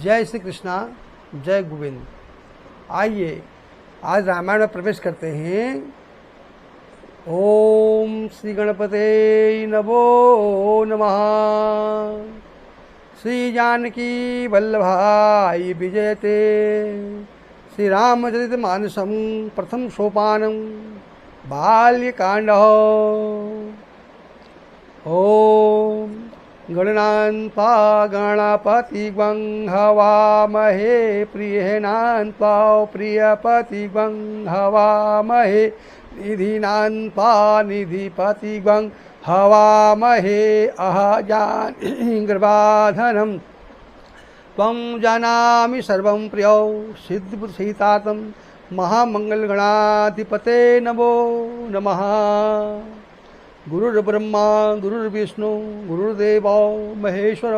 जय श्री कृष्णा, जय गोविंद। आइए आज रामायण में प्रवेश करते हैं। ओम श्री गणपते नमो नमः। श्री जानकी वल्लभाय विजयते। श्री रामचरित मानसम प्रथम सोपानम बाल्यकांड। ओम गणनान्त्वा गणपतिग्वं हवामहे प्रियनान्त्वा प्रियपतिग्वं हवामहे निधिनान्त्वा निधिपतिग्वं हवामहे अहजानगर्भाधनं त्वं जानामि सर्वं प्रियो सिद्धिबुद्धिसहितातं महामंगलगणाधिपते नमो नमः। गुरुर्ब्रह्मा गुरुर्विष्णु गुरुर्देवो महेश्वर